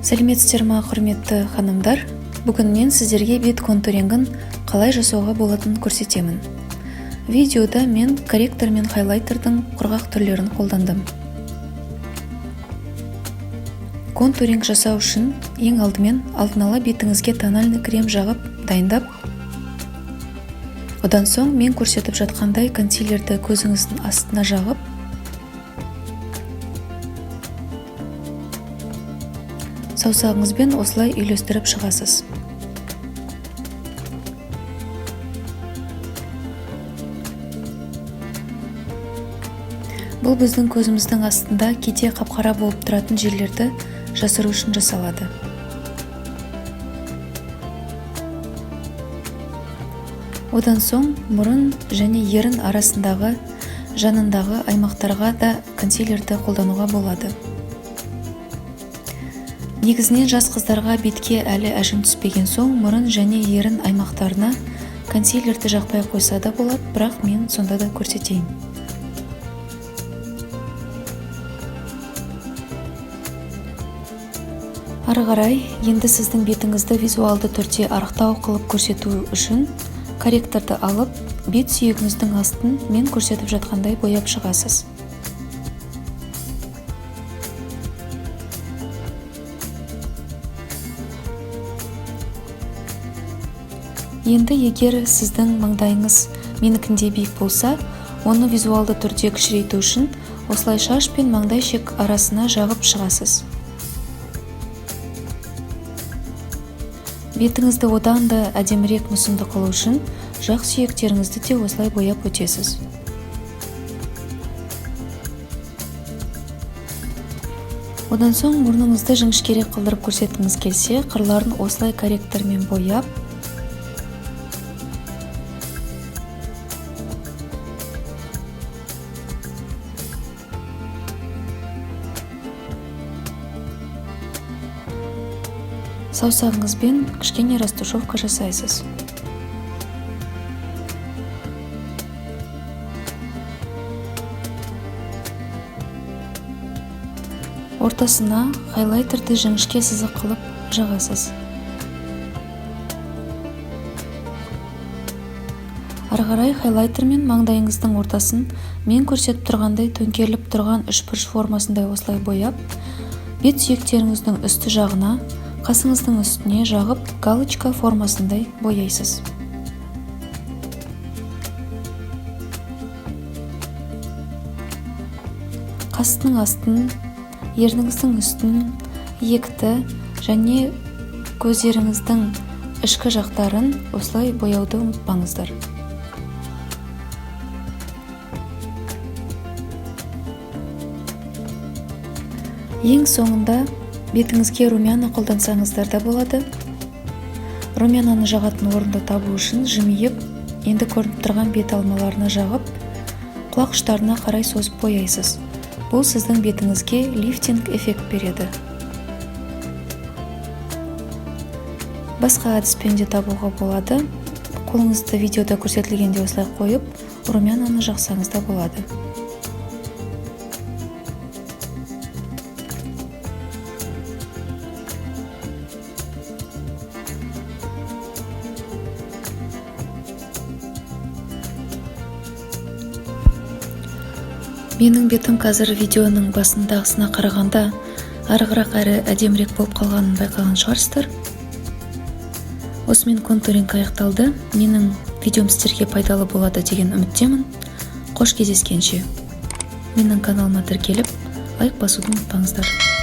Сәлеметсіздер ма, құрметті ханымдар? Бүгін мен сіздерге бет контурингін қалай жасауға болатынын көрсетемін. Видеода мен корректор мен хайлайтердің құрғақ түрлерін қолдандым. Контуринг жасау үшін ең алдымен алдын ала бетіңізге тональный крем жағып дайындап, одан соң мен көрсетіп жатқандай консилерді көзіңіздің астына жағып, саусағыңызбен осылай үйлестіріп шығасыз. Бұл біздің көзіміздің астында кейде қап-қара болып тұратын жерлерді жасыру үшін жасалады. Одан соң мұрын және ерін арасындағы жанындағы аймақтарға да консилерді қолдануға болады. Негізінен жас қыздарға бетке әлі әжім түспеген соң мұрын және ерін аймақтарына консилерді жақпай қойса да болады, бірақ мен сонда да көрсетейін. Ары қарай, енді сіздің бетіңізді визуалды түрде арықтау қылып көрсету үшін корректорды алып, бет сүйегіңіздің астын мен көрсетіп жатқандай бояп шығасыз. Енді егер сіздің маңдайыңыз менікіндей биік болса, оны визуалды түрде кішірейту үшін осылай шаш пен маңдай шек арасына жағып шығасыз. Бетіңізді одан да әдемірек мүсінді қылу үшін жақ сүйектеріңізді де осылай бояп өтесіз. Одан соң мұрныңызды жіңішкерек қылдырып көрсеткіңіз келсе, қырларын осылай корректормен бояп, саусағыңызбен кішкене растушевка жасайсыз. Ортасына хайлайтерді жіңішке сызық қылып жағасыз. Ары қарай хайлайтермен маңдайыңыздың ортасын мен көрсетіп тұрғандай төңкеріліп тұрған үшбұрыш формасындай осылай бояп, бет сүйектеріңіздің үсті жағына, қасыңыздың үстіне жағып галочка формасындай бояйсыз. Қастың астын, ерніңіздің үстін, иекті және көздеріңіздің ішкі жақтарын осылай бояуды ұмытпаңыздар. Ең соңында бетіңізге румяна қолдансаңыздар да болады. Румянаны жағатын орынды табу үшін жымиып, енді көрініп тұрған бет алмаларына жағып, құлақ ұштарына қарай созып бояйсыз. Бұл сіздің бетіңізге лифтинг эффект береді. Басқа әдіспен де табуға болады. Қолыңызды видеода көрсетілгенде осылай қойып, румянаны жақсаңыз да болады. Менің бетім қазір видеоның басындағысына қарағанда арығырақ әрі әдемірек болып қалғанын байқаған шығарсыздар. Осымен контуринг аяқталды. Менің видеом сіздерге пайдалы болады деген үміттемін. Қош кездескенше. Менің каналыма тіркеліп, лайк басуды ұмытпаңыздар.